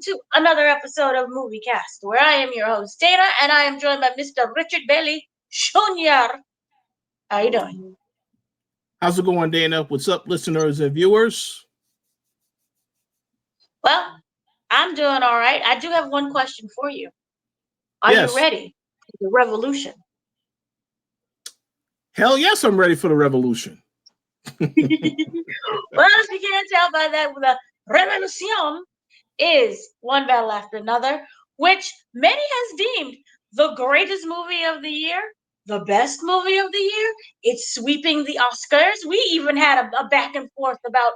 to another episode of Movie Cast, where I am your host, Dana, and I am joined by Mr. Richard Bailey Jr. How you doing? How's it going, Dana? What's up, listeners and viewers? Well, I'm doing all right. I do have one question for you. Are you Yes. ready for the revolution? Hell yes, I'm ready for the revolution. Well, as you can't tell by that, the revolution is one battle after another, which many has deemed the greatest movie of the year, the best movie of the year. It's sweeping the Oscars. We even had a back and forth about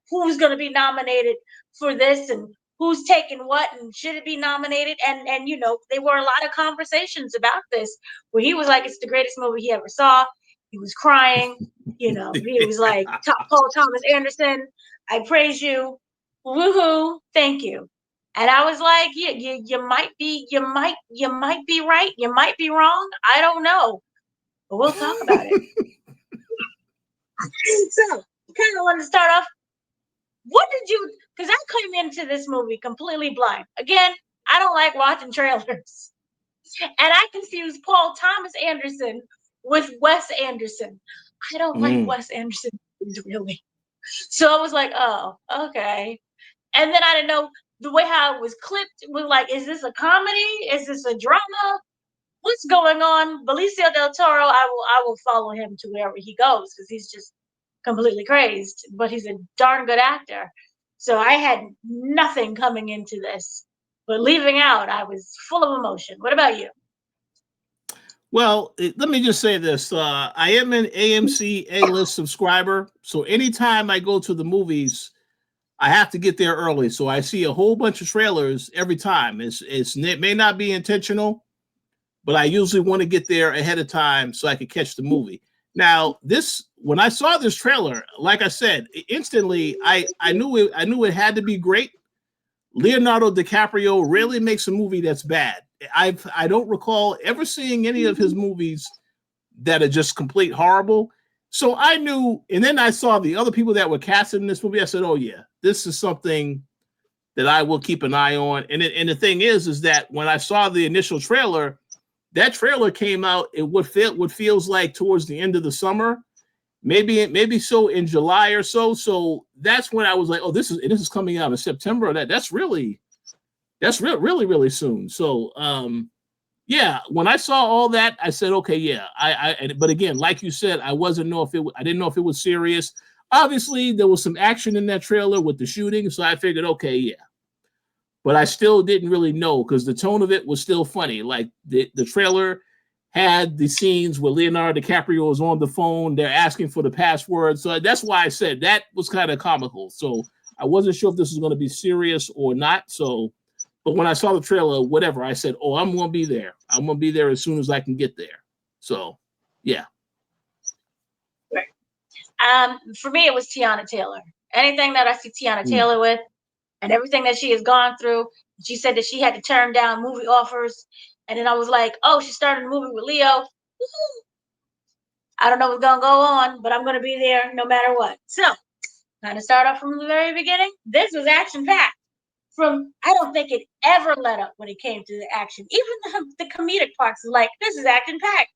who's going to be nominated for this and who's taking what and should it be nominated. And you know, there were a lot of conversations about this where he was like, it's the greatest movie he ever saw. He was crying. You know, he was like, Paul Thomas Anderson, I praise you. Woohoo, thank you. And I was like, yeah, you might be right, you might be wrong. I don't know. But we'll talk about it. So, kind of want to start off. What did you, because I came into this movie completely blind. Again, I don't like watching trailers. And I confused Paul Thomas Anderson with Wes Anderson. I don't like Wes Anderson really. So I was like, oh, okay. And then I didn't know the way how it was clipped was like, is this a comedy? Is this a drama? What's going on? Benicio del Toro, I will follow him to wherever he goes because he's just completely crazed, but he's a darn good actor. So I had nothing coming into this, but leaving out, I was full of emotion. What about you? Well, let me just say this. I am an AMC A-list subscriber, so anytime I go to the movies, I have to get there early. So I see a whole bunch of trailers every time. It may not be intentional, but I usually want to get there ahead of time so I can catch the movie. Now, when I saw this trailer, like I said, instantly I knew it had to be great. Leonardo DiCaprio rarely makes a movie that's bad. I don't recall ever seeing any of his movies that are just complete horrible. So I knew, and then I saw the other people that were casted in this movie. I said, "Oh yeah, this is something that I will keep an eye on." And the thing is that when I saw the initial trailer, that trailer came out at what feels like towards the end of the summer, maybe so in July or so. So that's when I was like, "Oh, this is coming out in September." That's really really soon. So yeah, when I saw all that, I said, okay, yeah. But again, like you said, I didn't know if it was serious. Obviously, there was some action in that trailer with the shooting, so I figured, okay, yeah. But I still didn't really know because the tone of it was still funny. Like the trailer had the scenes where Leonardo DiCaprio was on the phone, they're asking for the password. So that's why I said that was kind of comical. So I wasn't sure if this was going to be serious or not. So but when I saw the trailer, whatever, I said, "Oh, I'm going to be there. I'm going to be there as soon as I can get there." So, yeah. Right. For me, it was Tiana Taylor. Anything that I see Tiana Taylor with, and everything that she has gone through, she said that she had to turn down movie offers, and then I was like, "Oh, she's starting a movie with Leo. Woo-hoo. I don't know what's gonna go on, but I'm gonna be there no matter what." So, kind of start off from the very beginning. This was action packed. I don't think it ever let up when it came to the action. Even the comedic parts, like this is action packed.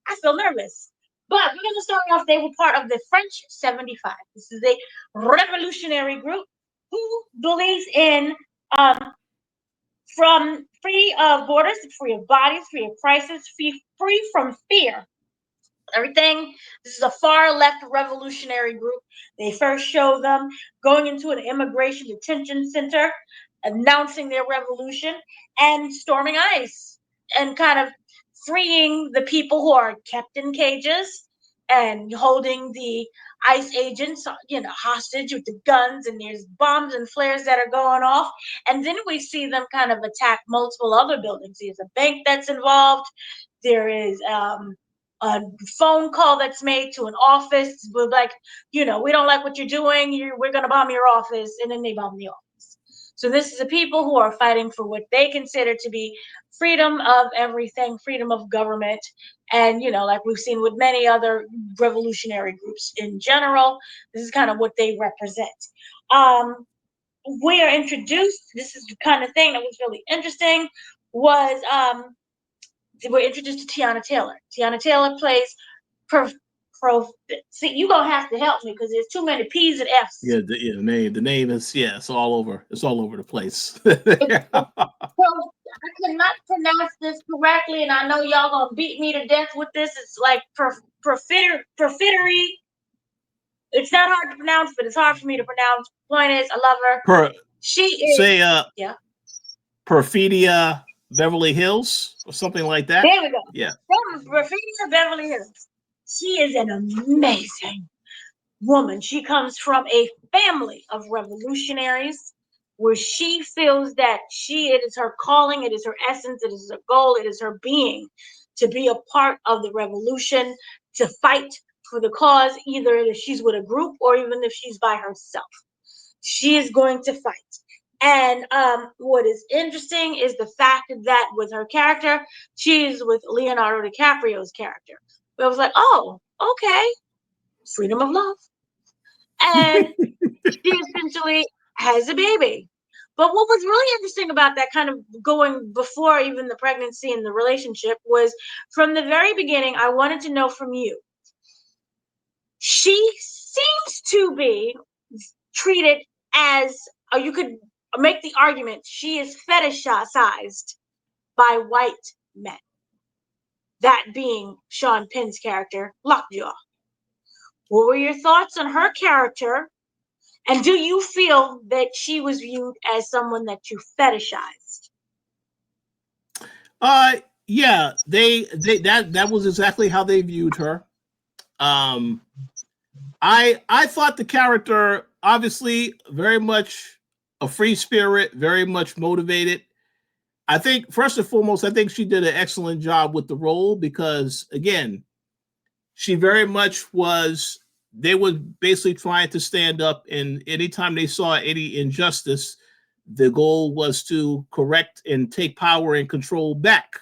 I feel nervous. But we're gonna start off. They were part of the French 75. This is a revolutionary group who believes in from free of borders, free of bodies, free of prices, free from fear. Everything. This is a far left revolutionary group. They first show them going into an immigration detention center, announcing their revolution, and storming ICE, and kind of freeing the people who are kept in cages and holding the ICE agents, hostage with the guns, and there's bombs and flares that are going off. And then we see them kind of attack multiple other buildings. There's a bank that's involved. There is a phone call that's made to an office with like, we don't like what you're doing. We're going to bomb your office. And then they bomb the office. So this is the people who are fighting for what they consider to be freedom of everything, freedom of government. And, like we've seen with many other revolutionary groups in general, this is kind of what they represent. we're introduced, this is the kind of thing that was really interesting, was we're introduced to Tiana Taylor. Tiana Taylor plays per, see, you're gonna have to help me because there's too many P's and F's. Yeah, the name is, yeah, it's all over the place. I cannot pronounce this correctly, and I know y'all gonna beat me to death with this. It's like perfidery. It's not hard to pronounce, but it's hard for me to pronounce. Point is, I love her. She is yeah. Perfidia Beverly Hills or something like that. There we go. Yeah. Perfidia Beverly Hills. She is an amazing woman. She comes from a family of revolutionaries where she feels that it is her calling, it is her essence, it is her goal, it is her being to be a part of the revolution, to fight for the cause, either if she's with a group or even if she's by herself. She is going to fight. And what is interesting is the fact that with her character, she's with Leonardo DiCaprio's character. But I was like, oh, okay, freedom of love. And she essentially has a baby. But what was really interesting about that, kind of going before even the pregnancy and the relationship, was from the very beginning, I wanted to know from you. She seems to be treated as, or you could make the argument, she is fetishized by white men. That being Sean Penn's character, Lockjaw. What were your thoughts on her character? And do you feel that she was viewed as someone that you fetishized? Yeah, that was exactly how they viewed her. I thought the character, obviously, very much a free spirit, very much motivated. I think first and foremost, I think she did an excellent job with the role because, again, she very much was. They were basically trying to stand up, and anytime they saw any injustice, the goal was to correct and take power and control back.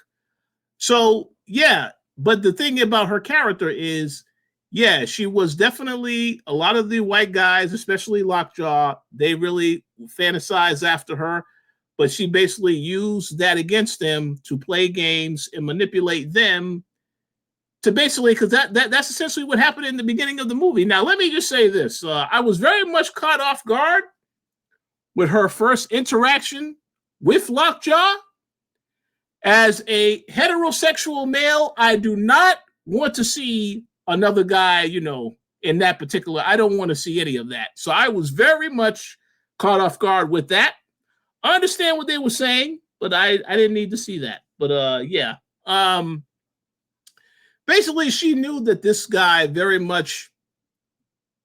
So, yeah, but the thing about her character is, yeah, she was definitely, a lot of the white guys, especially Lockjaw, they really fantasized after her, but she basically used that against them to play games and manipulate them to basically, because that's essentially what happened in the beginning of the movie. Now, let me just say this. I was very much caught off guard with her first interaction with Lockjaw. As a heterosexual male, I do not want to see another guy, in that particular. I don't want to see any of that. So I was very much caught off guard with that. I understand what they were saying, but I didn't need to see that. But yeah. Basically, she knew that this guy very much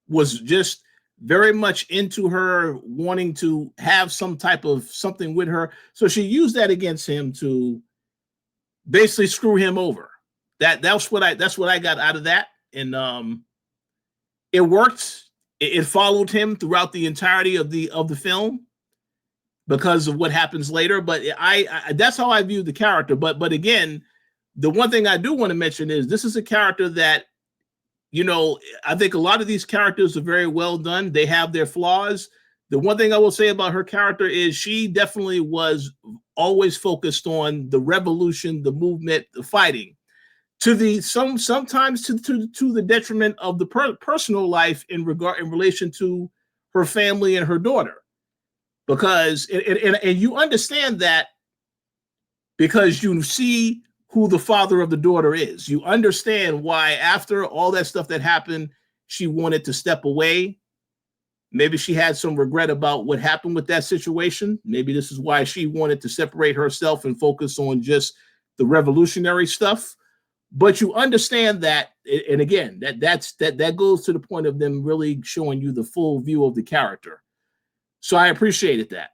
was just very much into her, wanting to have some type of something with her. So she used that against him to basically screw him over. That's what I got out of that. And it worked. It followed him throughout the entirety of the film because of what happens later. But I that's how I view the character. But again, the one thing I do want to mention is this is a character that, I think a lot of these characters are very well done. They have their flaws. The one thing I will say about her character is she definitely was always focused on the revolution, the movement, the fighting, to the sometimes to the detriment of the personal life in relation to her family and her daughter, because and you understand that because you see who the father of the daughter is. You understand why after all that stuff that happened, she wanted to step away. Maybe she had some regret about what happened with that situation. Maybe this is why she wanted to separate herself and focus on just the revolutionary stuff. But you understand that, and again, that goes to the point of them really showing you the full view of the character. So I appreciated that.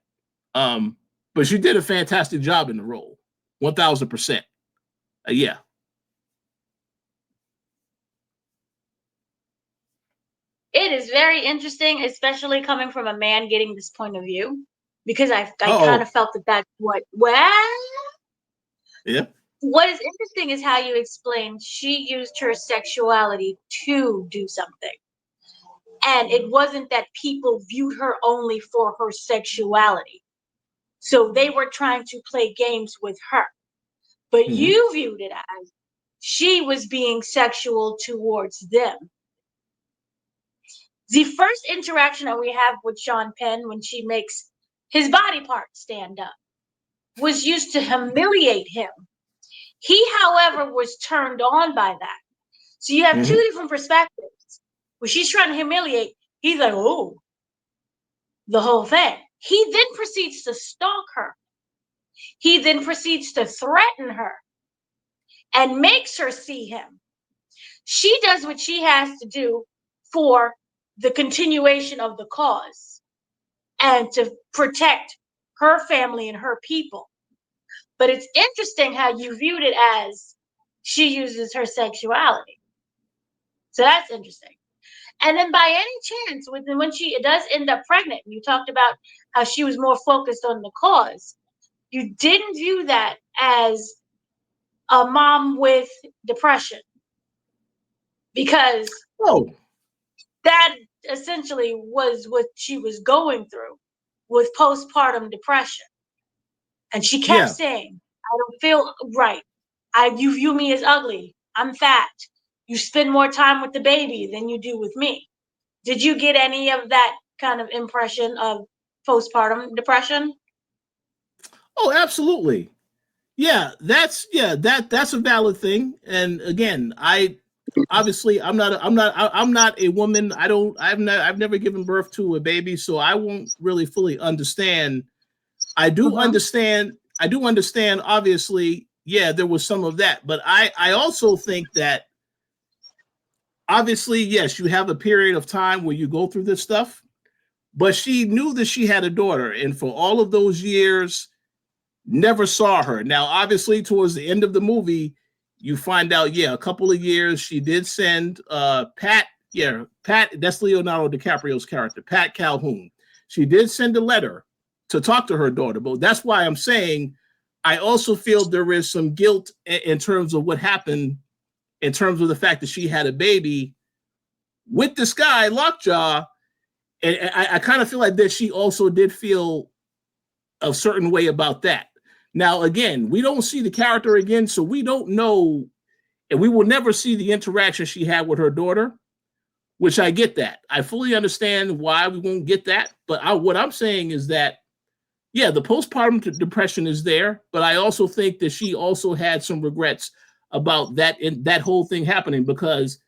But she did a fantastic job in the role, 1,000%. Yeah. It is very interesting, especially coming from a man getting this point of view, because I kind of felt that that's yeah. What is interesting is how you explained she used her sexuality to do something. And it wasn't that people viewed her only for her sexuality. So they were trying to play games with her. But you viewed it as she was being sexual towards them. The first interaction that we have with Sean Penn when she makes his body part stand up was used to humiliate him. He, however, was turned on by that. So you have two different perspectives. When she's trying to humiliate, he's like, oh, the whole thing. He then proceeds to stalk her. He then proceeds to threaten her and makes her see him. She does what she has to do for the continuation of the cause and to protect her family and her people. But it's interesting how you viewed it as she uses her sexuality. So that's interesting. And then by any chance, when she does end up pregnant, you talked about how she was more focused on the cause. You didn't view that as a mom with depression, because that essentially was what she was going through with postpartum depression. And she kept saying, I don't feel right. You view me as ugly. I'm fat. You spend more time with the baby than you do with me. Did you get any of that kind of impression of postpartum depression? Oh, absolutely. Yeah, that's a valid thing. And again, I'm not a woman. I've never given birth to a baby, so I won't really fully understand. I do understand, obviously, yeah, there was some of that, but I also think that obviously, yes, you have a period of time where you go through this stuff, but she knew that she had a daughter, and for all of those years, never saw her. Now, obviously, towards the end of the movie, you find out, a couple of years she did send Pat, that's Leonardo DiCaprio's character, Pat Calhoun. She did send a letter to talk to her daughter, but that's why I'm saying I also feel there is some guilt in terms of what happened, in terms of the fact that she had a baby with this guy, Lockjaw, and I kind of feel like that she also did feel a certain way about that. Now, again, we don't see the character again, so we don't know, and we will never see the interaction she had with her daughter, which I get that. I fully understand why we won't get that, but what I'm saying is that, yeah, the postpartum depression is there, but I also think that she also had some regrets about that whole thing happening, because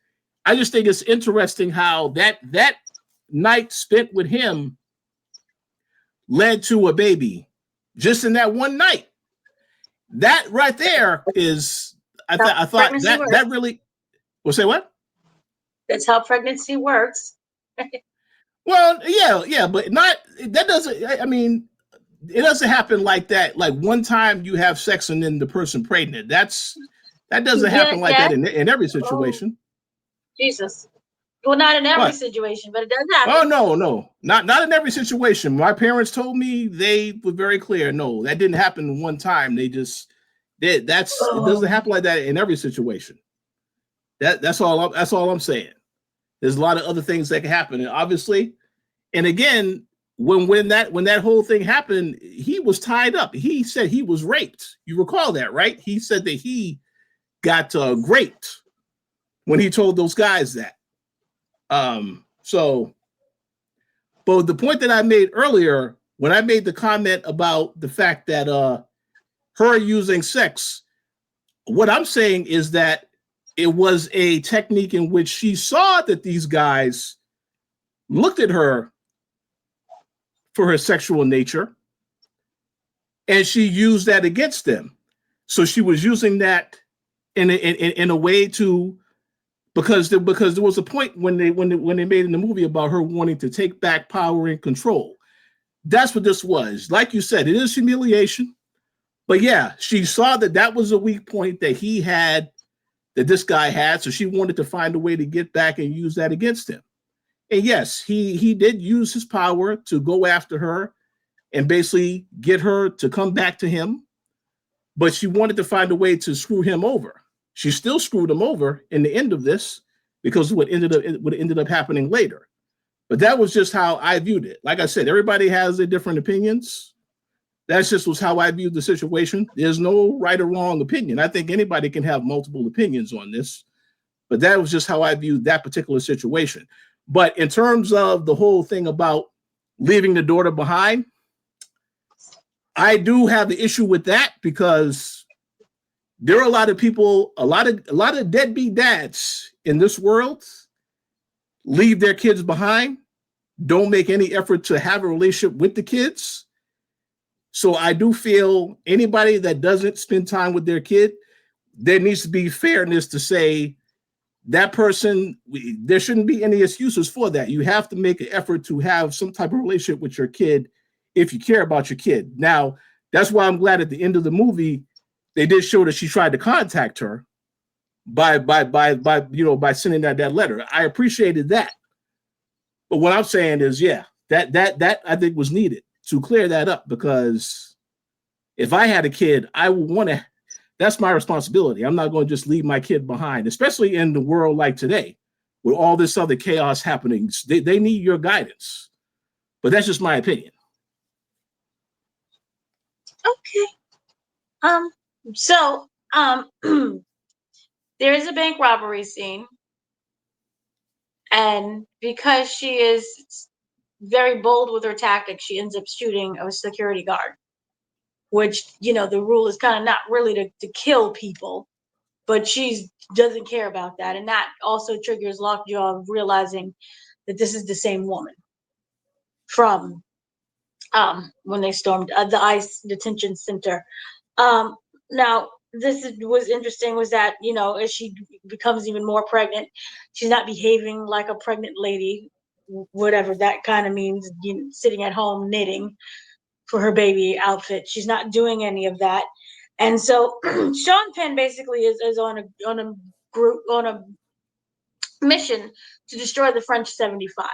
I just think it's interesting how that night spent with him led to a baby just in that one night. That right there is, I thought that really, well, say what? That's how pregnancy works. Well, yeah, but that doesn't, I mean, it doesn't happen like that. Like one time you have sex and then the person pregnant. That doesn't happen like that in every situation. Oh, Jesus. Well, not in every situation, but it does happen. Oh, no. Not in every situation. My parents told me, they were very clear. No, that didn't happen one time. They just did. It doesn't happen like that in every situation. That's all I'm saying. There's a lot of other things that can happen. And obviously, and again, when that whole thing happened, he was tied up. He said he was raped. You recall that, right? He said that he got raped when he told those guys that. So, but the point that I made earlier, when I made the comment about the fact that her using sex, what I'm saying is that it was a technique in which she saw that these guys looked at her for her sexual nature, and she used that against them. So she was using that in a way to, because there was a point when they made in the movie about her wanting to take back power and control. That's what this was. Like you said, it is humiliation. But yeah, she saw that was a weak point that he had, that this guy had. So she wanted to find a way to get back and use that against him. And yes, he did use his power to go after her and basically get her to come back to him. But she wanted to find a way to screw him over. She still screwed him over in the end of this, because of what ended up happening later. But that was just how I viewed it. Like I said, everybody has their different opinions. That's just was how I viewed the situation. There's no right or wrong opinion. I think anybody can have multiple opinions on this, but that was just how I viewed that particular situation. But in terms of the whole thing about leaving the daughter behind, I do have the issue with that because there are a lot of people, a lot of deadbeat dads in this world leave their kids behind, don't make any effort to have a relationship with the kids. So I do feel anybody that doesn't spend time with their kid, there needs to be fairness to say that person, there shouldn't be any excuses for that. You have to make an effort to have some type of relationship with your kid if you care about your kid. Now, that's why I'm glad at the end of the movie, they did show that she tried to contact her by sending that letter. I appreciated that. But what I'm saying is, yeah, that I think was needed to clear that up, because if I had a kid, I would want to, that's my responsibility. I'm not going to just leave my kid behind, especially in the world like today with all this other chaos happening. They need your guidance. But that's just my opinion. Okay. So there is a bank robbery scene. And because she is very bold with her tactics, she ends up shooting a security guard, which, the rule is kind of not really to kill people, but she doesn't care about that. And that also triggers Lockjaw realizing that this is the same woman from when they stormed the ICE detention center. Now, was interesting was that, as she becomes even more pregnant, she's not behaving like a pregnant lady, whatever that kind of means, sitting at home knitting for her baby outfit. She's not doing any of that. And so Sean Penn basically is on a mission to destroy the French 75.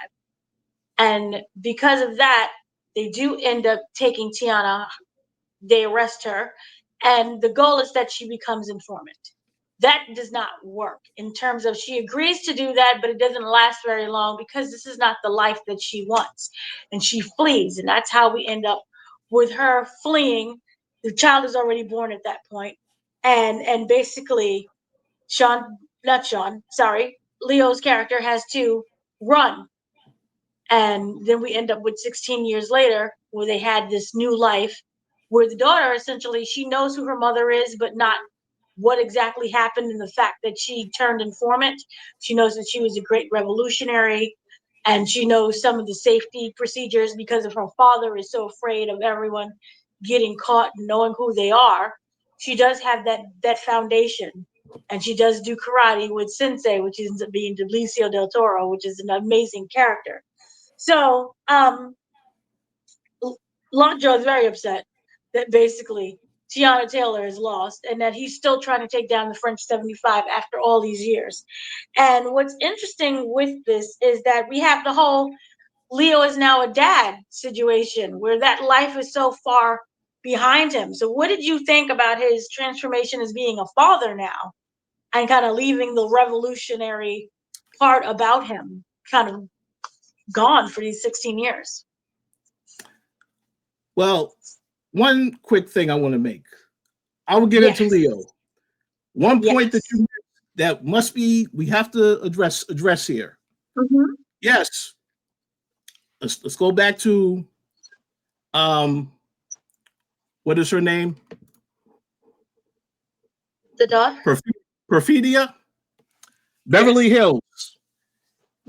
And because of that, they do end up taking Tiana. They arrest her, and the goal is that she becomes informant. That does not work in terms of she agrees to do that, but it doesn't last very long because this is not the life that she wants. And she flees, and that's how we end up with her fleeing. The child is already born at that point. And basically, Leo's character has to run. And then we end up with 16 years later where they had this new life where the daughter, essentially, she knows who her mother is, but not what exactly happened in the fact that she turned informant. She knows that she was a great revolutionary, and she knows some of the safety procedures because of her father is so afraid of everyone getting caught and knowing who they are. She does have that foundation, and she does do karate with Sensei, which ends up being Benicio del Toro, which is an amazing character. So, Lockjaw is very upset that basically Tiana Taylor is lost and that he's still trying to take down the French 75 after all these years. And what's interesting with this is that we have the whole Leo is now a dad situation where that life is so far behind him. So what did you think about his transformation as being a father now and kind of leaving the revolutionary part about him kind of gone for these 16 years? Well, one quick thing I want to make. I will get into Leo. One point that we have to address here. Mm-hmm. Yes. Let's go back to what is her name? The daughter? Perfidia Beverly Hills.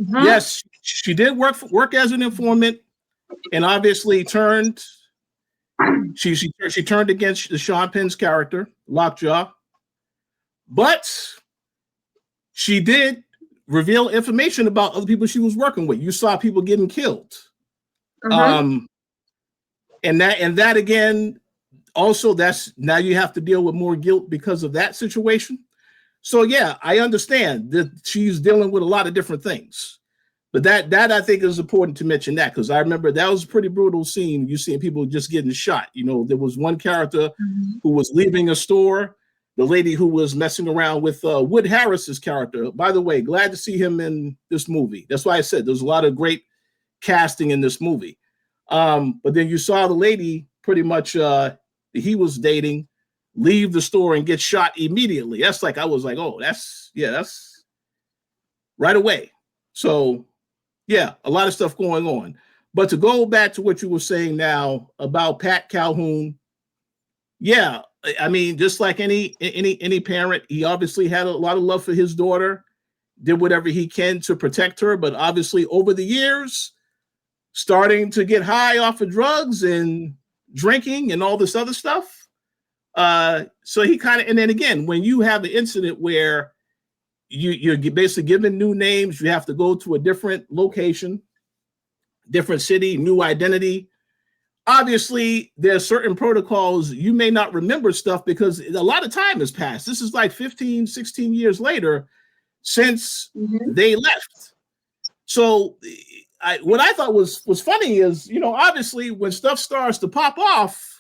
Mm-hmm. Yes, she did work as an informant, and obviously turned. She turned against the Sean Penn's character, Lockjaw, but she did reveal information about other people she was working with. You saw people getting killed, and that again. Also, that's now you have to deal with more guilt because of that situation. So yeah, I understand that she's dealing with a lot of different things. But that I think is important to mention that, because I remember that was a pretty brutal scene. You seeing people just getting shot. There was one character who was leaving a store, the lady who was messing around with Wood Harris's character. By the way, glad to see him in this movie. That's why I said there's a lot of great casting in this movie. But then you saw the lady pretty much he was dating leave the store and get shot immediately. That's like, I was like, oh, that's right away. So yeah, a lot of stuff going on. But to go back to what you were saying now about Pat Calhoun, yeah, I mean, just like any parent, he obviously had a lot of love for his daughter, did whatever he can to protect her, but obviously over the years, starting to get high off of drugs and drinking and all this other stuff. So he kind of, and then again, when you have an incident where you're basically given new names, you have to go to a different location, different city, new identity. Obviously, there are certain protocols. You may not remember stuff because a lot of time has passed. This is like 15, 16 years later since they left. So what I thought was funny is, obviously when stuff starts to pop off,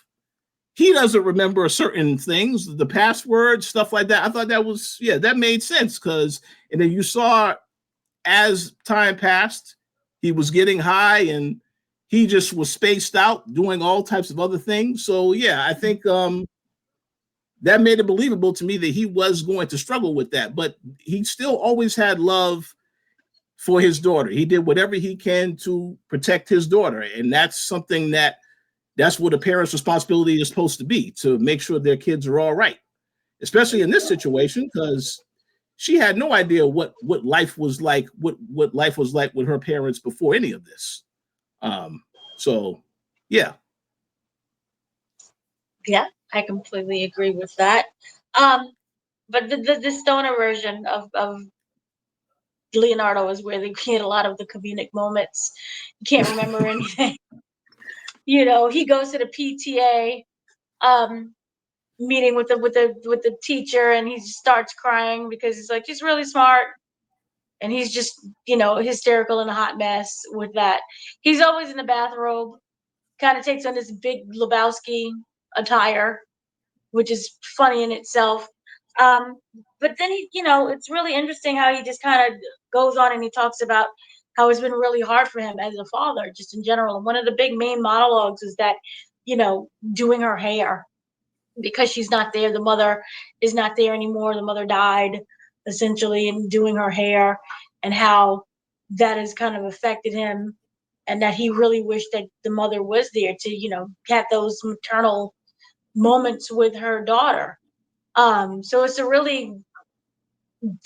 he doesn't remember certain things, the password, stuff like that. I thought that was, that made sense and then you saw as time passed, he was getting high and he just was spaced out doing all types of other things. So I think that made it believable to me that he was going to struggle with that, but he still always had love for his daughter. He did whatever he can to protect his daughter. And that's something that's what a parent's responsibility is supposed to be, to make sure their kids are all right, especially in this situation, because she had no idea what life was like, what life was like with her parents before any of this. So yeah. Yeah, I completely agree with that. But the stoner version of Leonardo is where they get a lot of the comedic moments. You can't remember anything. He goes to the PTA meeting with the teacher, and he starts crying because he's like, he's really smart, and he's just hysterical and a hot mess with that. He's always in the bathrobe, kind of takes on this big Lebowski attire, which is funny in itself. But then it's really interesting how he just kind of goes on and he talks about how it's been really hard for him as a father, just in general. And one of the big main monologues is that, doing her hair because she's not there. The mother is not there anymore. The mother died essentially, and doing her hair, and how that has kind of affected him, and that he really wished that the mother was there to, have those maternal moments with her daughter. So it's a really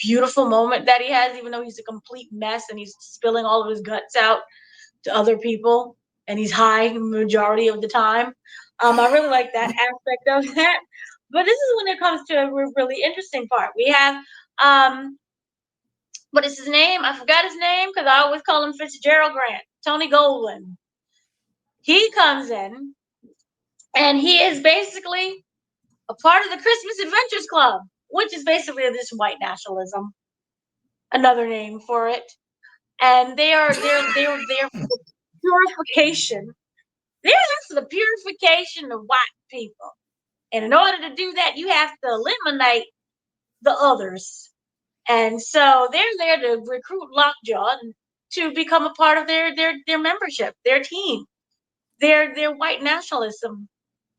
beautiful moment that he has, even though he's a complete mess and he's spilling all of his guts out to other people and he's high majority of the time. I really like that aspect of that. But this is when it comes to a really interesting part. We have what is his name? I forgot his name because I always call him Fitzgerald Grant, Tony Goldwyn. He comes in and he is basically a part of the Christmas Adventures Club, which is basically this white nationalism, another name for it. And they're there for the purification. They're there for the purification of white people. And in order to do that, you have to eliminate the others. And so they're there to recruit Lockjaw to become a part of their membership, their team, their white nationalism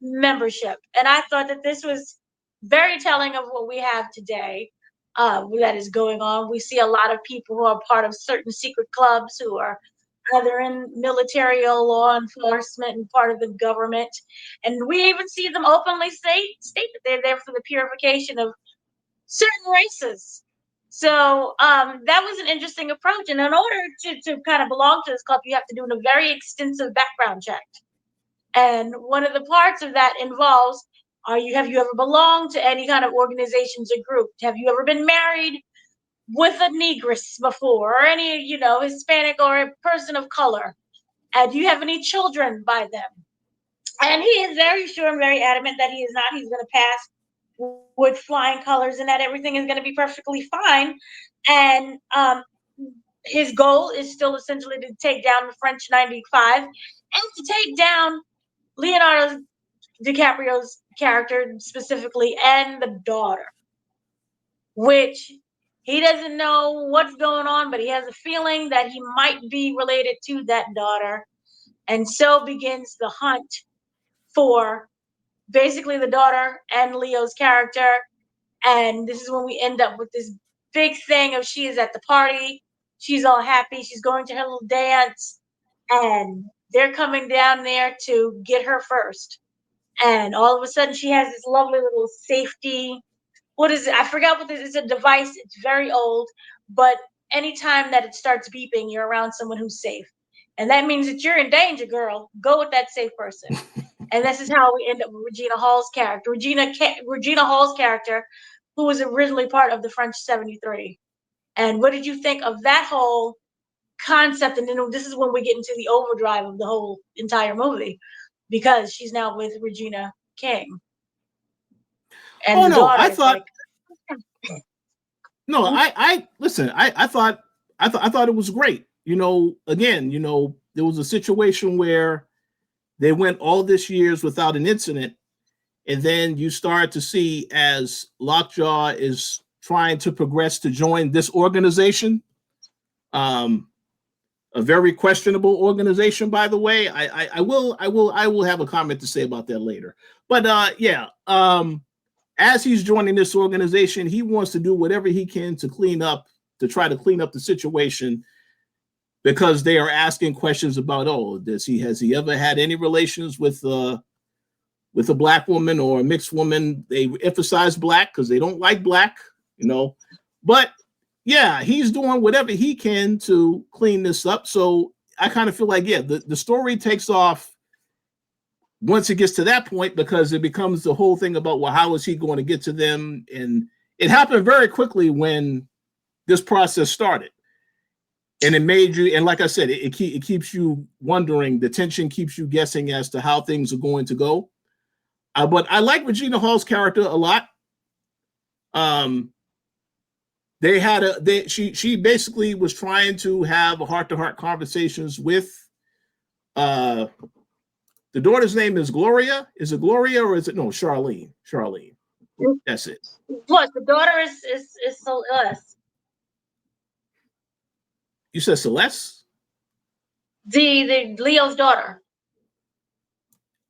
membership. And I thought that this was very telling of what we have today that is going on. We see a lot of people who are part of certain secret clubs who are either in military or law enforcement and part of the government. And we even see them openly state that they're there for the purification of certain races. So that was an interesting approach. And in order to kind of belong to this club, you have to do a very extensive background check. And one of the parts of that involves, have you ever belonged to any kind of organizations or group? Have you ever been married with a negress before, or any, Hispanic or a person of color? And do you have any children by them? And he is very sure and very adamant that he is not. He's going to pass with flying colors and that everything is going to be perfectly fine. And his goal is still essentially to take down the French 95 and to take down Leonardo DiCaprio's character specifically and the daughter, which He doesn't know what's going on, but he has a feeling that he might be related to that daughter. And so begins the hunt for basically the daughter and Leo's character. And this is when we end up with this big thing of she is at the party. She's all happy. She's going to her little dance. And they're coming down there to get her first. And all of a sudden, she has this lovely little safety. What is it? I forgot what this is. It's a device. It's very old. But anytime that it starts beeping, you're around someone who's safe. And that means that you're in danger, girl. Go with that safe person. And this is how we end up with Regina Hall's character. Regina Hall's character, who was originally part of the French 73. And what did you think of that whole concept? And then this is when we get into the overdrive of the whole entire movie, because she's now with Regina King. And Oh the no, daughter I is thought like, no, I listen, I thought it was great. Again, there was a situation where they went all this years without an incident, and then you start to see as Lockjaw is trying to progress to join this organization, a very questionable organization, by the way. I will have a comment to say about that later. But yeah, as he's joining this organization, he wants to do whatever he can to try to clean up the situation, because they are asking questions about, has he ever had any relations with a black woman or a mixed woman? They emphasize black because they don't like black, but yeah, he's doing whatever he can to clean this up. So I kind of feel like, yeah, the story takes off once it gets to that point, because it becomes the whole thing about, well, how is he going to get to them? And it happened very quickly when this process started. And it made you, and like I said, it keeps you wondering. The tension keeps you guessing as to how things are going to go. But I like Regina Hall's character a lot. She basically was trying to have a heart-to-heart conversations with the daughter's name is Gloria. Is it Gloria or is it Charlene? Charlene. That's it. plus the daughter is Celeste. You said Celeste? The Leo's daughter.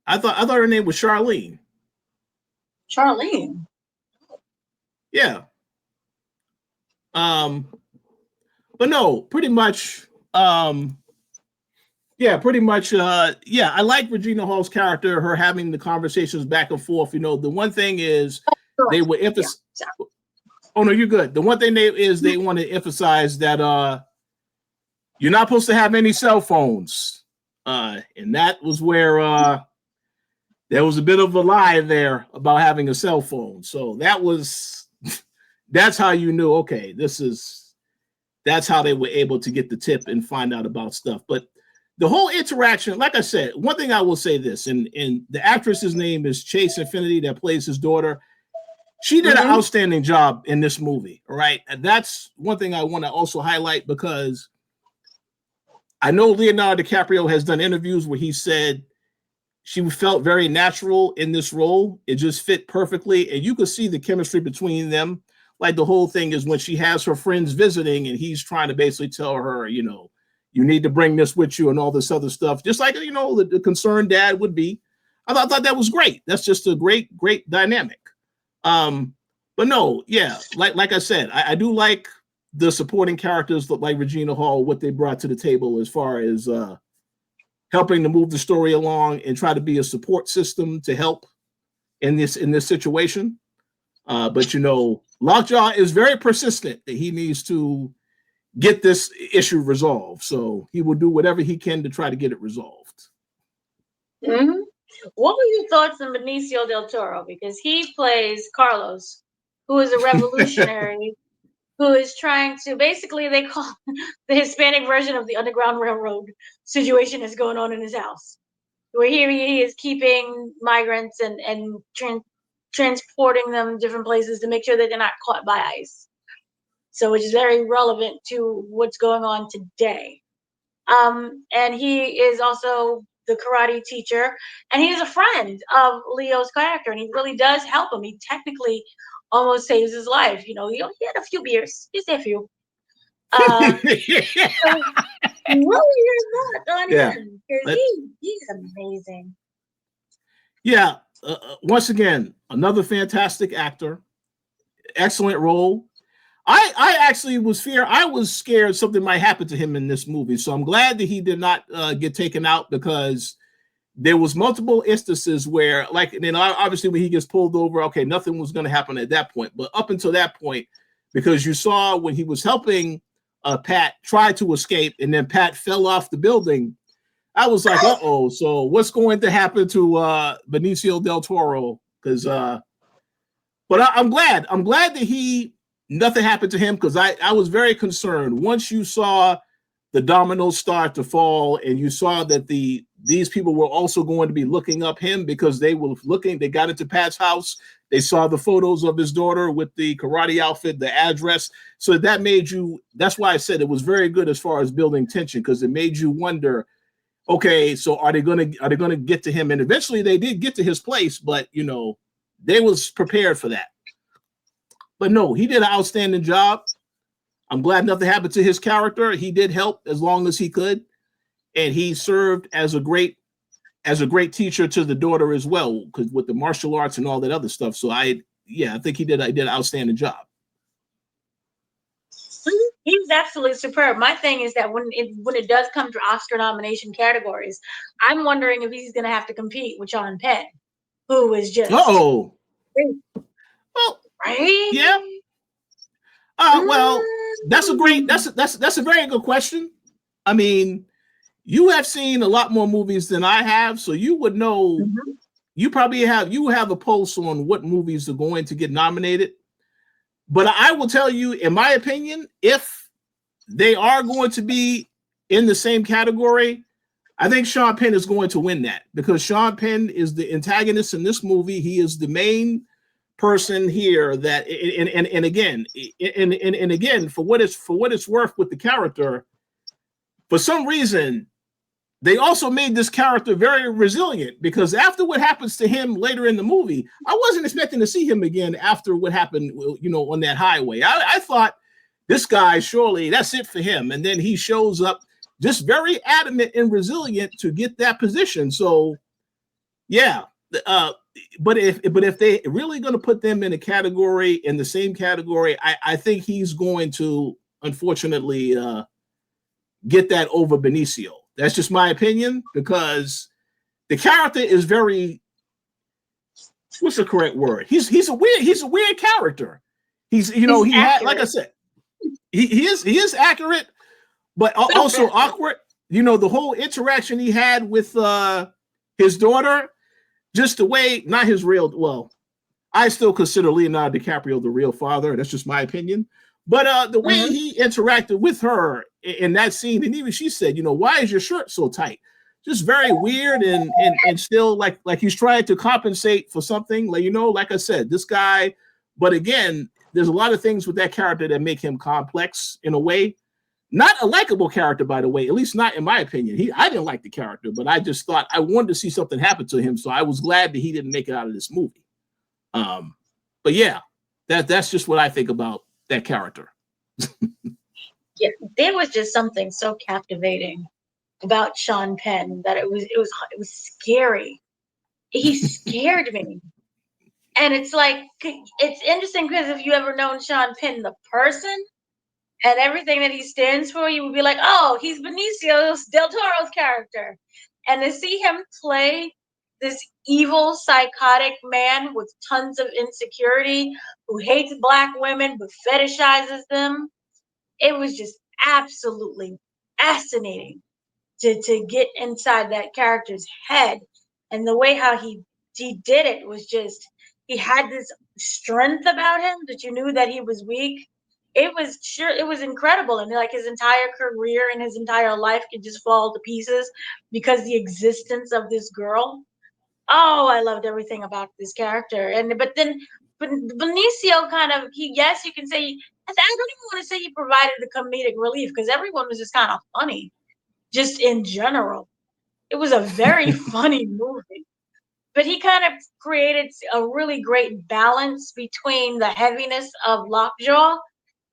I thought her name was Charlene. Charlene. Yeah. But no, pretty much. Pretty much. Yeah, I like Regina Hall's character. Her having the conversations back and forth. The one thing is they would emphasize. Yeah. Oh no, you're good. The one thing they want to emphasize that you're not supposed to have any cell phones, and that was where there was a bit of a lie there about having a cell phone. So that's how you knew, okay, that's how they were able to get the tip and find out about stuff. But the whole interaction, like I said, one thing I will say this, and the actress's name is Chase Infinity that plays his daughter. She did an outstanding job in this movie, all right? And that's one thing I want to also highlight, because I know Leonardo DiCaprio has done interviews where he said she felt very natural in this role. It just fit perfectly, and you could see the chemistry between them. Like the whole thing is when she has her friends visiting and he's trying to basically tell her, you need to bring this with you and all this other stuff, just like, the concerned dad would be. I thought that was great. That's just a great dynamic. But no, yeah, like I said, I do like the supporting characters like Regina Hall, what they brought to the table as far as helping to move the story along and try to be a support system to help in this situation. But Lockjaw is very persistent that he needs to get this issue resolved. So he will do whatever he can to try to get it resolved. Mm-hmm. What were your thoughts on Benicio del Toro? Because he plays Carlos, who is a revolutionary who is trying to, basically, they call the Hispanic version of the Underground Railroad situation is going on in his house, where he is keeping migrants and transporting them different places to make sure that they're not caught by ICE. So which is very relevant to what's going on today. And he is also the karate teacher, and he's a friend of Leo's character, and he really does help him. He technically almost saves his life. You know, he had a few beers, just a few. So what were your thoughts on Yeah. him? Because he's amazing. Yeah. Once again, another fantastic actor, excellent role. I actually I was scared something might happen to him in this movie. So I'm glad that he did not get taken out, because there was multiple instances where, like, and then obviously when he gets pulled over, okay, nothing was going to happen at that point. But up until that point, because you saw when he was helping Pat try to escape, and then Pat fell off the building, I was like, uh-oh, so what's going to happen to Benicio del Toro? Because but I'm glad that nothing happened to him, because I was very concerned once you saw the dominoes start to fall, and you saw that these people were also going to be looking up him, because they got into Pat's house, they saw the photos of his daughter with the karate outfit, the address. So that's why I said it was very good as far as building tension, because it made you wonder, okay, so are they gonna get to him? And eventually they did get to his place, but they was prepared for that. But no, he did an outstanding job. I'm glad nothing happened to his character. He did help as long as he could, and he served as a great teacher to the daughter as well, because with the martial arts and all that other stuff. So I think he did an outstanding job. He was absolutely superb. My thing is that when it does come to Oscar nomination categories, I'm wondering if he's going to have to compete with Sean Penn, who was just well, right. Yeah. Well, that's a very good question. I mean, you have seen a lot more movies than I have, so you would know. Mm-hmm. You have a pulse on what movies are going to get nominated. But I will tell you, in my opinion, if they are going to be in the same category, I think Sean Penn is going to win that, because Sean Penn is the antagonist in this movie. He is the main person here that, and again, for what it's worth with the character, for some reason, they also made this character very resilient, because after what happens to him later in the movie, I wasn't expecting to see him again after what happened, on that highway. I thought this guy, surely that's it for him. And then he shows up just very adamant and resilient to get that position. So, yeah. But if they really going to put them in the same category, I think he's going to, unfortunately, get that over Benicio. That's just my opinion, because the character is very, what's the correct word? He's a weird character. He's had, like I said, he is accurate, but also awkward. The whole interaction he had with his daughter, just the way, not his real, well, I still consider Leonardo DiCaprio the real father. That's just my opinion. But the way he interacted with her in that scene, and even she said, why is your shirt so tight? Just very weird, and still like he's trying to compensate for something. Like I said, this guy. But again, there's a lot of things with that character that make him complex in a way. Not a likable character, by the way, at least not in my opinion. I didn't like the character, but I just thought I wanted to see something happen to him. So I was glad that he didn't make it out of this movie. But yeah, that's just what I think about that character. Yeah, there was just something so captivating about Sean Penn that it was scary. He scared me. And it's like, it's interesting, because if you ever known Sean Penn, the person, and everything that he stands for, you would be like, oh, he's Benicio del Toro's character. And to see him play this evil, psychotic man with tons of insecurity, who hates Black women but fetishizes them, it was just absolutely fascinating to get inside that character's head. And the way how he did it was just, he had this strength about him that you knew that he was weak. It was incredible. And like his entire career and his entire life could just fall to pieces because the existence of this girl. Oh, I loved everything about this character. But Benicio kind of, yes, you can say, I don't even want to say he provided the comedic relief, because everyone was just kind of funny, just in general. It was a very funny movie. but he kind of created a really great balance between the heaviness of Lockjaw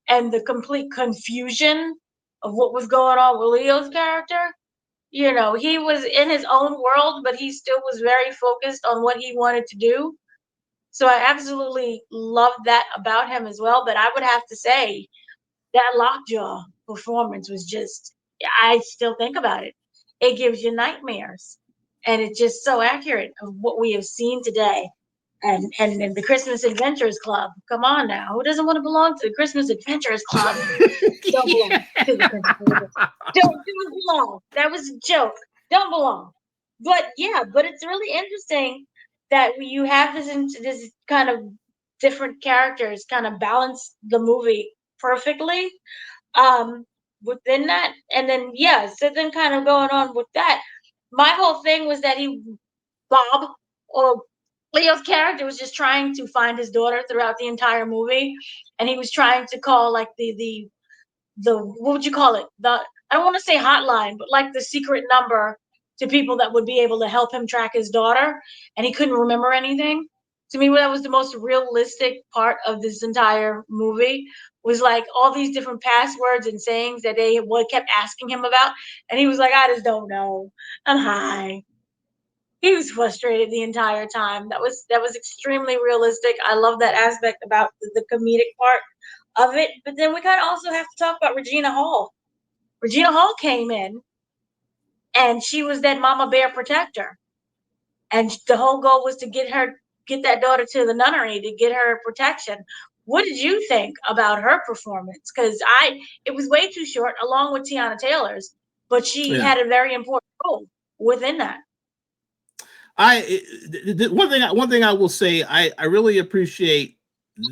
and the complete confusion of what was going on with Leo's character. You know, he was in his own world, but he still was very focused on what he wanted to do. So I absolutely love that about him as well. But I would have to say that Lockjaw performance was just, I still think about it. It gives you nightmares. And it's just so accurate of what we have seen today. And the Christmas Adventurers Club. Come on now. Who doesn't want to belong to the Christmas Adventurers Club? Don't belong to the Christmas Adventurers. Don't belong. That was a joke. Don't belong. But yeah, but it's really interesting that you have this kind of different characters kind of balance the movie perfectly within that. And then yeah, so then kind of going on with that, my whole thing was that Bob or Leo's character was just trying to find his daughter throughout the entire movie, and he was trying to call like the what would you call it, the, I don't want to say hotline, but like the secret number to people that would be able to help him track his daughter, and he couldn't remember anything. To me, that was the most realistic part of this entire movie, was like all these different passwords and sayings that they kept asking him about, and he was like, I just don't know, I'm high. He was frustrated the entire time. That was extremely realistic. I love that aspect about the comedic part of it. But then we kind of also have to talk about Regina Hall. Regina Hall came in, and she was that mama bear protector, and the whole goal was to get that daughter to the nunnery to get her protection. What did you think about her performance? Because it was way too short, along with Tiana Taylor's, but she Yeah. had a very important role within that. One thing I will say, I really appreciate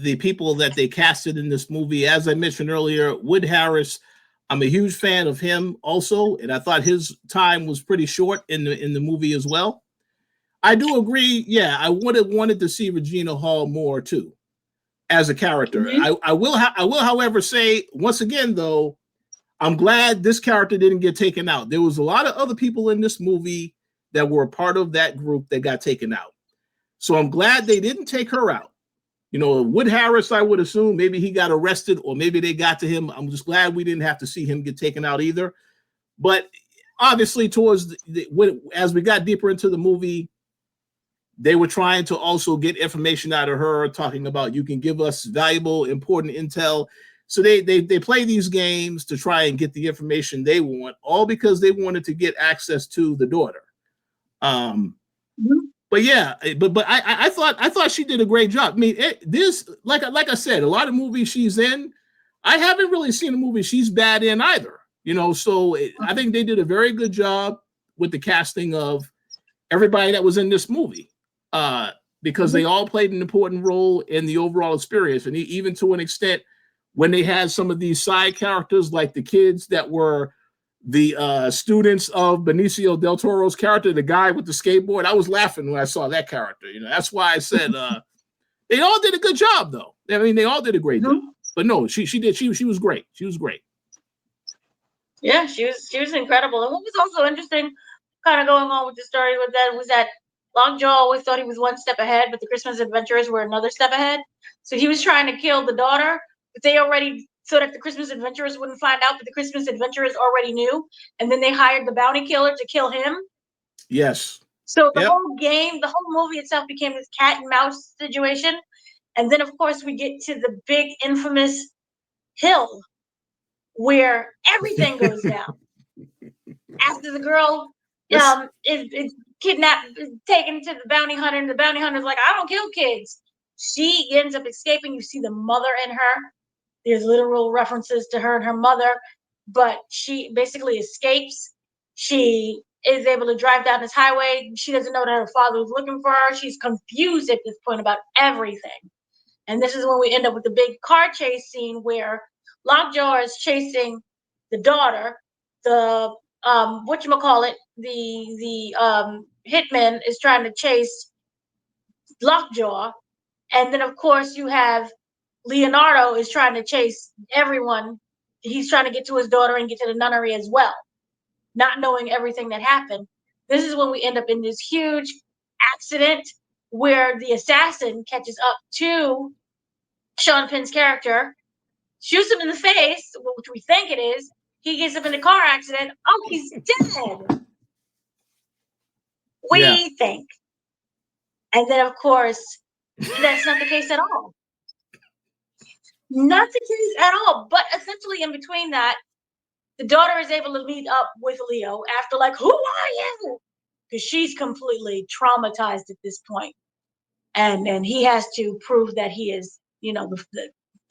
the people that they casted in this movie. As I mentioned earlier, Wood Harris, I'm a huge fan of him also, and I thought his time was pretty short in the movie as well. I do agree. Yeah, I would have wanted to see Regina Hall more too as a character. Mm-hmm. I will, however, say once again though, I'm glad this character didn't get taken out. There was a lot of other people in this movie that were a part of that group that got taken out. So I'm glad they didn't take her out. You know, Wood Harris, I would assume maybe he got arrested or maybe they got to him. I'm just glad we didn't have to see him get taken out either. But obviously, as we got deeper into the movie, they were trying to also get information out of her, talking about you can give us valuable, important intel. So they play these games to try and get the information they want, all because they wanted to get access to the daughter. But yeah, but I thought she did a great job. I mean, this like I said, a lot of movies she's in, I haven't really seen a movie she's bad in either. You know, so I think they did a very good job with the casting of everybody that was in this movie, because they all played an important role in the overall experience, and even to an extent, when they had some of these side characters like the kids that were the students of Benicio del Toro's character, the guy with the skateboard. I was laughing when I saw that character. You know, that's why I said they all did a good job, though. I mean, they all did a great job. But no, she did. She was great. She was great. Yeah, she was incredible. And what was also interesting, kind of going on with the story with that, was that Lockjaw always thought he was one step ahead, but the Christmas Adventurers were another step ahead. So he was trying to kill the daughter, but they already, so that the Christmas Adventurers wouldn't find out, but the Christmas Adventurers already knew, and then they hired the bounty killer to kill him. Yes. So the whole game, the whole movie itself became this cat and mouse situation. And then, of course, we get to the big infamous hill where everything goes down. After the girl is kidnapped, taken to the bounty hunter, and the bounty hunter's like, I don't kill kids. She ends up escaping. You see the mother in her. There's literal references to her and her mother, but she basically escapes. She is able to drive down this highway. She doesn't know that her father was looking for her. She's confused at this point about everything. And this is when we end up with the big car chase scene where Lockjaw is chasing the daughter. The whatchamacallit, the hitman is trying to chase Lockjaw. And then of course you have Leonardo is trying to chase everyone. He's trying to get to his daughter and get to the nunnery as well, not knowing everything that happened. This is when we end up in this huge accident where the assassin catches up to Sean Penn's character, shoots him in the face, which we think it is. He gets up in a car accident. Oh, he's dead. Yeah. We think. And then, of course, that's not the case at all. Not the case at all. But essentially, in between that, the daughter is able to meet up with Leo after, like, who are you? Because she's completely traumatized at this point. And he has to prove that he is,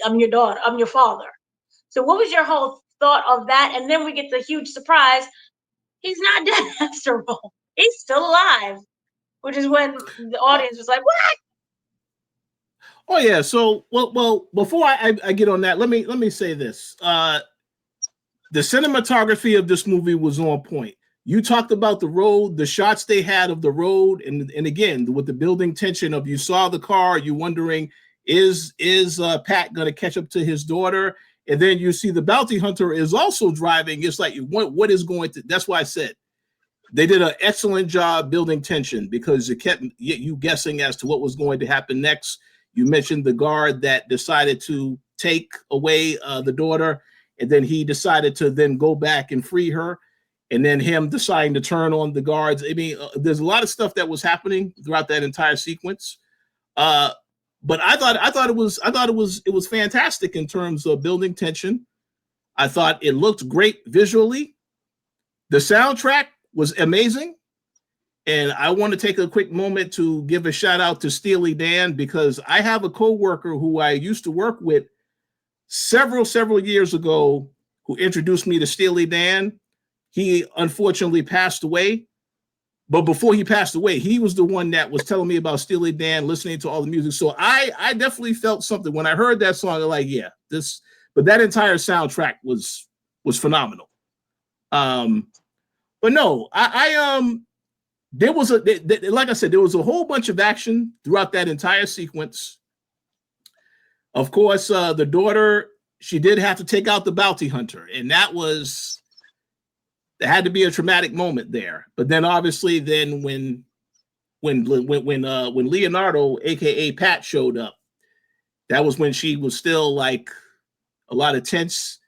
I'm your daughter, I'm your father. So what was your whole thought of that? And then we get the huge surprise. He's not dead after all. He's still alive, which is when the audience was like, what? Oh yeah. So well. Before I get on that, let me say this. The cinematography of this movie was on point. You talked about the road, the shots they had of the road, and again with the building tension of you saw the car, you wondering is Pat going to catch up to his daughter, and then you see the bounty hunter is also driving. It's like what is going to. That's why I said they did an excellent job building tension because it kept you guessing as to what was going to happen next. You mentioned the guard that decided to take away the daughter, and then he decided to then go back and free her, and then him deciding to turn on the guards. I mean, there's a lot of stuff that was happening throughout that entire sequence. But I thought it was fantastic in terms of building tension. I thought it looked great visually. The soundtrack was amazing. And I want to take a quick moment to give a shout out to Steely Dan because I have a coworker who I used to work with several years ago who introduced me to Steely Dan. He unfortunately passed away. But before he passed away, he was the one that was telling me about Steely Dan, listening to all the music. So I definitely felt something when I heard that song. I'm like, yeah, this. But that entire soundtrack was phenomenal. But no, there was like I said, there was a whole bunch of action throughout that entire sequence. Of course, the daughter, she did have to take out the bounty hunter, and there had to be a traumatic moment there. But then obviously then when Leonardo, aka Pat, showed up, that was when she was still like a lot of tense,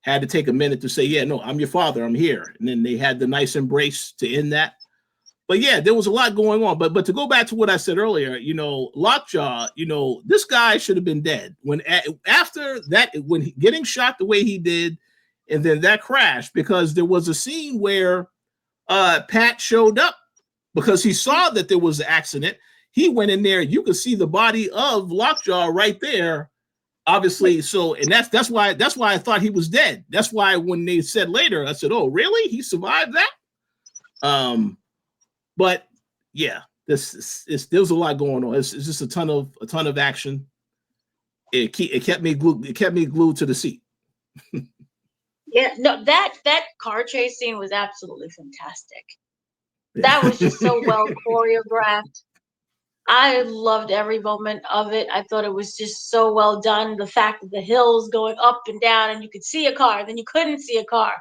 had to take a minute to say, yeah, no, I'm your father, I'm here. And then they had the nice embrace to end that. But yeah, there was a lot going on. But to go back to what I said earlier, Lockjaw, this guy should have been dead after that, when getting shot the way he did, and then that crash, because there was a scene where Pat showed up because he saw that there was an accident. He went in there. You could see the body of Lockjaw right there, obviously. So, and that's why I thought he was dead. That's why when they said later, I said, "Oh, really? He survived that?" But yeah, there's a lot going on. It's just a ton of action. It kept me glued. It kept me glued to the seat. Yeah, no, that car chase scene was absolutely fantastic. That was just so well choreographed. I loved every moment of it. I thought it was just so well done. The fact that the hills going up and down, and you could see a car, then you couldn't see a car,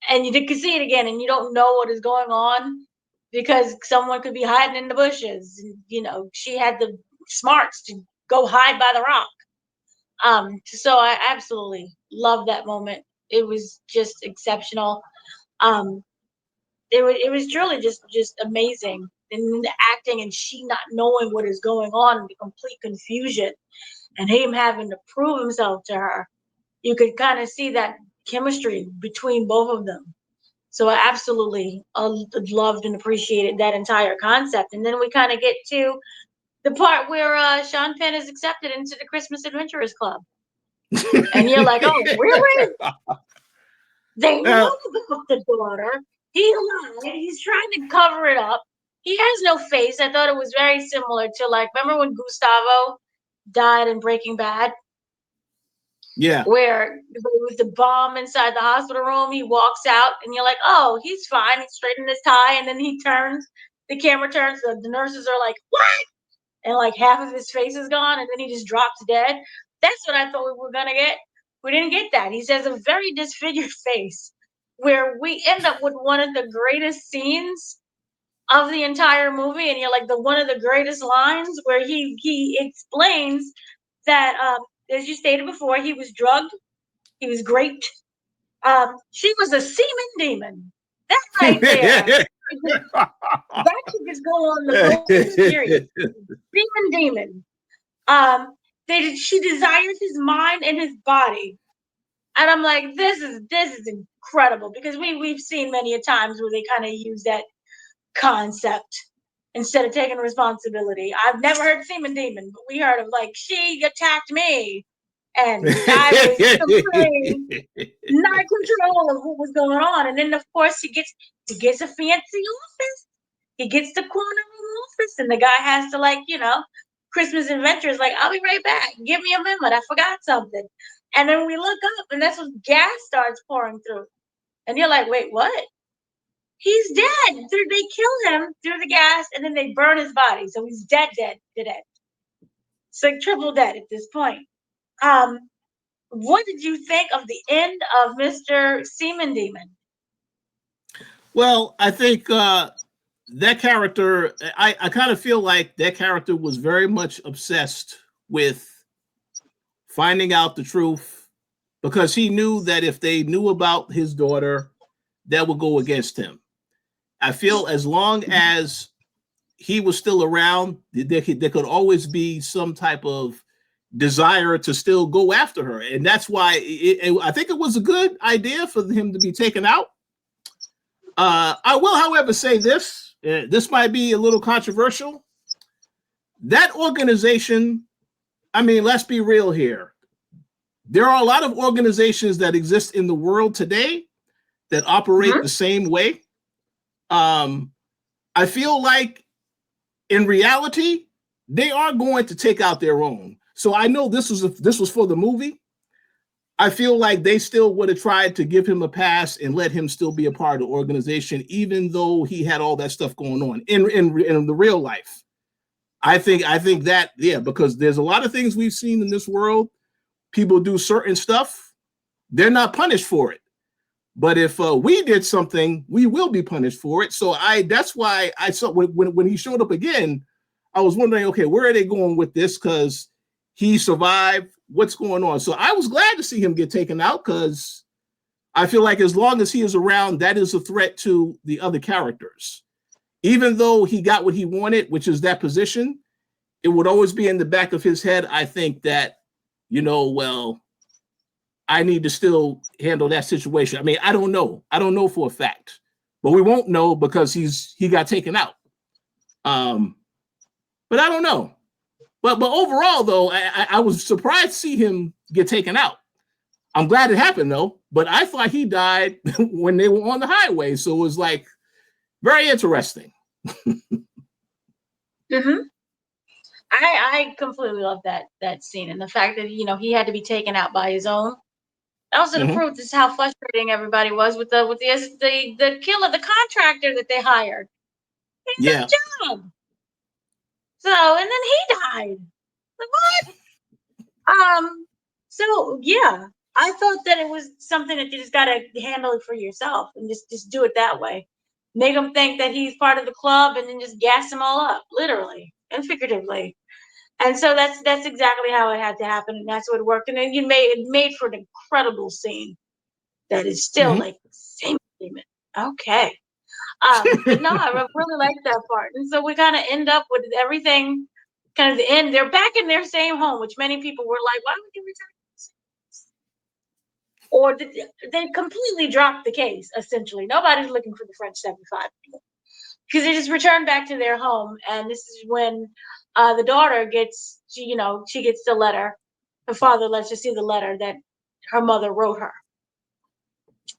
and you could see it again, and you don't know what is going on because someone could be hiding in the bushes. And, she had the smarts to go hide by the rock. So I absolutely love that moment. It was just exceptional. Um, it was truly just amazing. And the acting and she not knowing what is going on and the complete confusion and him having to prove himself to her. You could kind of see that chemistry between both of them. So I absolutely loved and appreciated that entire concept. And then we kind of get to the part where Sean Penn is accepted into the Christmas Adventurers Club. And you're like, oh, really? They know about the daughter. He lied. He's trying to cover it up. He has no face. I thought it was very similar to, like, remember when Gustavo died in Breaking Bad? Yeah. Where with the bomb inside the hospital room, he walks out and you're like, oh, he's fine. He's straightening his tie. And then he turns, the camera turns, the nurses are like, what? And like half of his face is gone. And then he just drops dead. That's what I thought we were going to get. We didn't get that. He has a very disfigured face where we end up with one of the greatest scenes of the entire movie, and you're like the one of the greatest lines where he explains that as you stated before, he was drugged, he was raped. She was a semen demon. That right there. That should just go on the poster, period. Semen demon. She desires his mind and his body. And I'm like, this is incredible, because we've seen many a times where they kind of use that concept instead of taking responsibility. I've never heard semen demon, but we heard of like, she attacked me and I was completely not in control of what was going on. And then of course he gets a fancy office. He gets the corner room office, and the guy has to, like, Christmas Adventures, like, I'll be right back. Give me a minute. I forgot something. And then we look up, and that's when gas starts pouring through. And you're like, wait, what? He's dead. They kill him through the gas, and then they burn his body. So he's dead. It's like triple dead at this point. What did you think of the end of Mr. Seaman Demon? Well, I think that character, I kind of feel like that character was very much obsessed with finding out the truth, because he knew that if they knew about his daughter, that would go against him. I feel as long as he was still around, there could always be some type of desire to still go after her. And that's why I think it was a good idea for him to be taken out. I will, however, say this. This might be a little controversial. That organization, I mean, let's be real here. There are a lot of organizations that exist in the world today that operate the same way. I feel like in reality, they are going to take out their own. So I know this was for the movie. I feel like they still would have tried to give him a pass and let him still be a part of the organization, even though he had all that stuff going on in the real life. I think that, yeah, because there's a lot of things we've seen in this world. People do certain stuff, they're not punished for it. But if we did something, we will be punished for it. So that's why I saw when he showed up again, I was wondering, okay, where are they going with this? Because he survived. What's going on? So I was glad to see him get taken out, because I feel like as long as he is around, that is a threat to the other characters. Even though he got what he wanted, which is that position, it would always be in the back of his head, I think, that, well, I need to still handle that situation. I mean, I don't know. I don't know for a fact, but we won't know because he got taken out. But I don't know. But overall, though, I was surprised to see him get taken out. I'm glad it happened, though. But I thought he died when they were on the highway. So it was like very interesting. I completely love that scene, and the fact that he had to be taken out by his own. Also, to prove just how frustrating everybody was with the killer, the contractor that they hired. He had a job. So, and then he died. Like, what? So yeah, I thought that it was something that you just gotta handle it for yourself and just do it that way. Make him think that he's part of the club, and then just gas them all up, literally and figuratively. And so that's exactly how it had to happen, and that's what worked. And then it made for an incredible scene that is still like the same demon. Okay. But no, I really like that part. And so we kind of end up with everything kind of the end. They're back in their same home, which many people were like, why would you return? Or they completely dropped the case, essentially. Nobody's looking for the French 75 anymore, because they just returned back to their home. And this is when the daughter gets, she gets the letter. Her father lets her see the letter that her mother wrote her.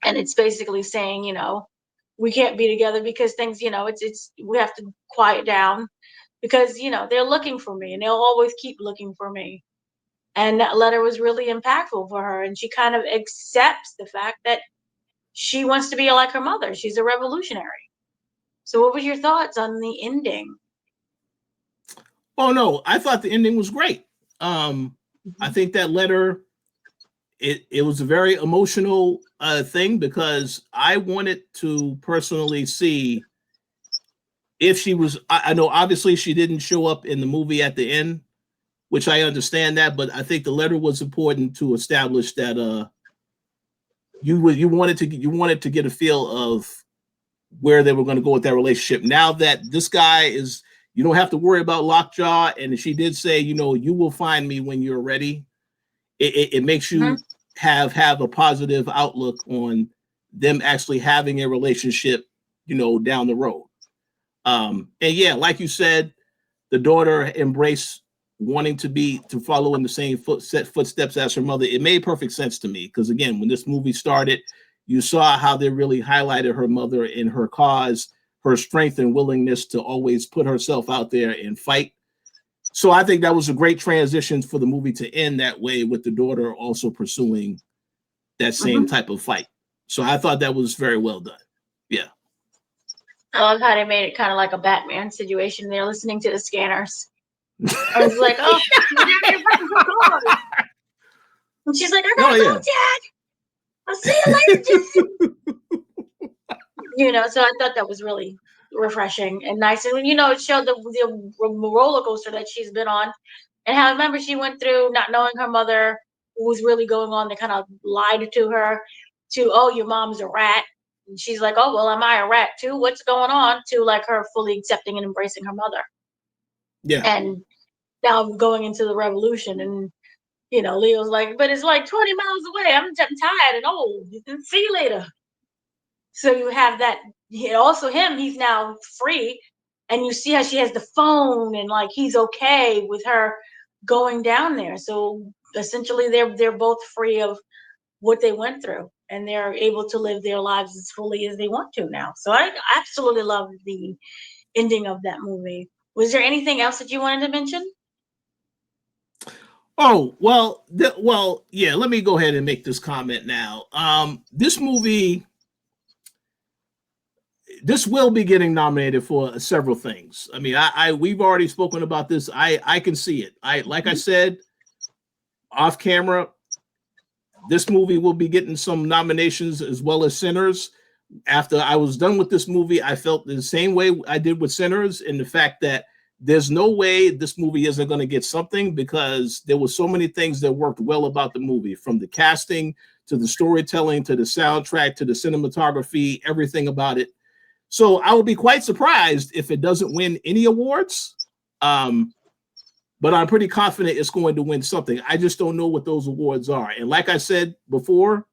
And it's basically saying, we can't be together because things, we have to quiet down, because, they're looking for me, and they'll always keep looking for me. And that letter was really impactful for her. And she kind of accepts the fact that she wants to be like her mother. She's a revolutionary. So what was your thoughts on the ending? Oh, no, I thought the ending was great. I think that letter, it was a very emotional thing, because I wanted to personally see if she was, I know obviously she didn't show up in the movie at the end, which I understand that, but I think the letter was important to establish that you wanted to get a feel of where they were going to go with that relationship. Now that this guy is, you don't have to worry about Lockjaw, and she did say, you will find me when you're ready. It makes you have a positive outlook on them actually having a relationship, down the road. And yeah, like you said, the daughter embraced wanting to follow in the same footsteps as her mother. It made perfect sense to me because, again, when this movie started, you saw how they really highlighted her mother and her cause, her strength and willingness to always put herself out there and fight. So I think that was a great transition for the movie to end that way, with the daughter also pursuing that same type of fight. So I thought that was very well done. Yeah. I love how they made it kind of like a Batman situation. They're listening to the scanners. I was like, oh, and she's like, I gotta go, Dad. I'll see you later, Dad. So I thought that was really refreshing and nice. And, it showed the roller coaster that she's been on, and how, remember, she went through not knowing her mother, what was really going on. They kind of lied to her to, oh, your mom's a rat. And she's like, oh, well, am I a rat too? What's going on? To like her fully accepting and embracing her mother. Yeah. And now going into the revolution, and Leo's like, but it's like 20 miles away. I'm tired and old. See you later. So you have that. Also him, he's now free, and you see how she has the phone, and like he's okay with her going down there. So essentially, they're both free of what they went through, and they're able to live their lives as fully as they want to now. So I absolutely love the ending of that movie. Was there anything else that you wanted to mention? Oh, well, yeah, let me go ahead and make this comment now. This movie, this will be getting nominated for several things. I mean, we've already spoken about this. I can see it. Like I said, off camera, this movie will be getting some nominations as well as Sinners. After I was done with this movie, I felt the same way I did with Sinners, in the fact that there's no way this movie isn't going to get something, because there were so many things that worked well about the movie, from the casting to the storytelling to the soundtrack to the cinematography, everything about it. So I will be quite surprised if it doesn't win any awards. But I'm pretty confident it's going to win something. I just don't know what those awards are. And like I said before,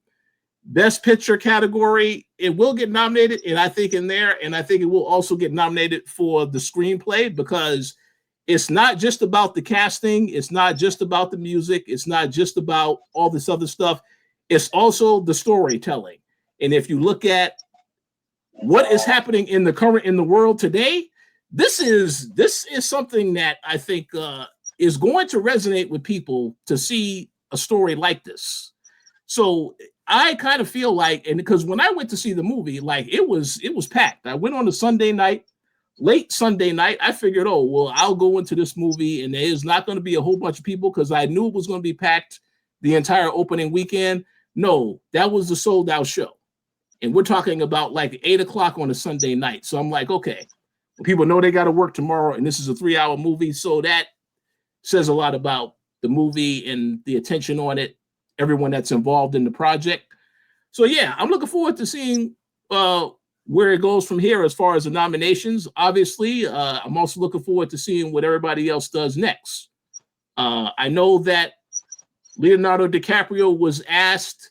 Best Picture category, it will get nominated, and I think it will also get nominated for the screenplay, because it's not just about the casting, it's not just about the music, it's not just about all this other stuff. It's also the storytelling. And if you look at what is happening in the world today, this is something that I think is going to resonate with people, to see a story like this. So I kind of feel like, and because when I went to see the movie, like it was packed. I went on a Sunday night, late Sunday night. I figured, oh, well, I'll go into this movie and there's not going to be a whole bunch of people, because I knew it was going to be packed the entire opening weekend. No, that was the sold out show. And we're talking about like 8:00 on a Sunday night. So I'm like, okay, well, people know they got to work tomorrow, and this is a 3-hour movie. So that says a lot about the movie and the attention on it, everyone that's involved in the project. So yeah, I'm looking forward to seeing where it goes from here as far as the nominations. Obviously, I'm also looking forward to seeing what everybody else does next. I know that Leonardo DiCaprio was asked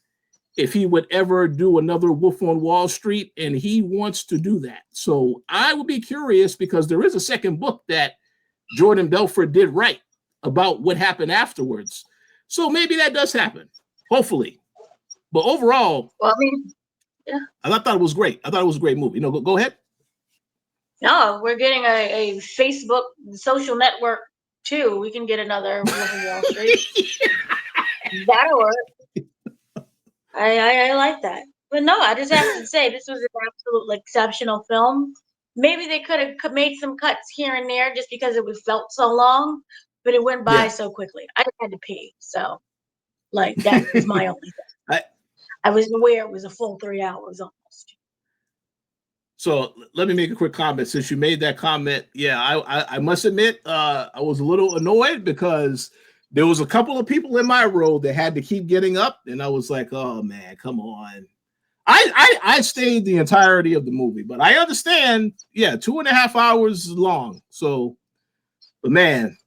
if he would ever do another Wolf on Wall Street, and he wants to do that. So I would be curious, because there is a second book that Jordan Belfort did write about what happened afterwards. So maybe that does happen, hopefully. But overall, well, I mean, yeah. I thought it was great. I thought it was a great movie. Go ahead. No, we're getting a Facebook social network too. We can get another Wolf of Wall Street. That'll work. I like that. But no, I just have to say, this was an absolutely exceptional film. Maybe they could have made some cuts here and there just because it was felt so long, but it went by so quickly. I just had to pee, so like that was my only thing. I was aware it was a full 3 hours almost. So let me make a quick comment. Since you made that comment, yeah, I must admit, I was a little annoyed because there was a couple of people in my row that had to keep getting up, and I was like, oh man, come on. I stayed the entirety of the movie, but I understand, yeah, 2.5 hours long. So, but man,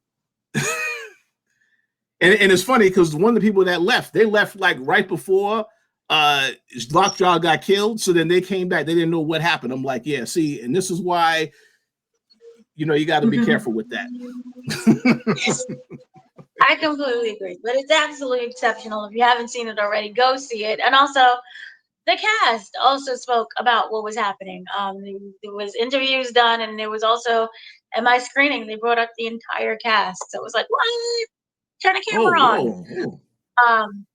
and it's funny because one of the people that left, they left like right before Lockjaw got killed. So then they came back. They didn't know what happened. I'm like, yeah, see, and this is why, you got to be careful with that. I completely agree, but it's absolutely exceptional. If you haven't seen it already, go see it. And also, the cast also spoke about what was happening. There was interviews done, and there was also at my screening they brought up the entire cast. So it was like, what? Turn the Oh, camera on. whoa. Um,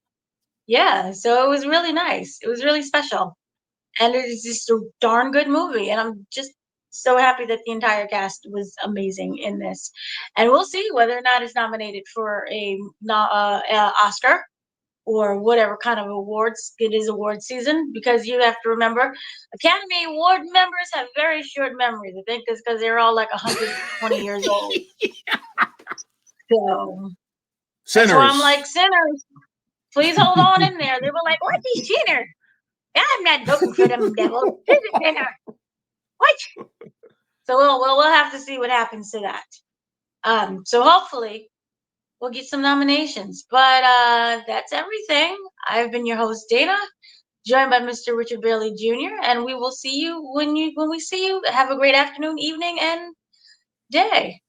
yeah, so it was really nice. It was really special, and it is just a darn good movie. And I'm just so happy that the entire cast was amazing in this. And we'll see whether or not it's nominated for Oscar or whatever kind of awards it is award season, because you have to remember Academy Award members have very short memories. I think it's because they're all like 120 years old. So that's why I'm Sinners. like, sinners, please hold on in there. They were like, what these sinners? I'm not voting for them devils. This is sinner. What? So we'll have to see what happens to that. So hopefully we'll get some nominations. But that's everything. I've been your host, Dana, joined by Mr. Richard Bailey Jr., and we will see you when we see you. Have a great afternoon, evening, and day.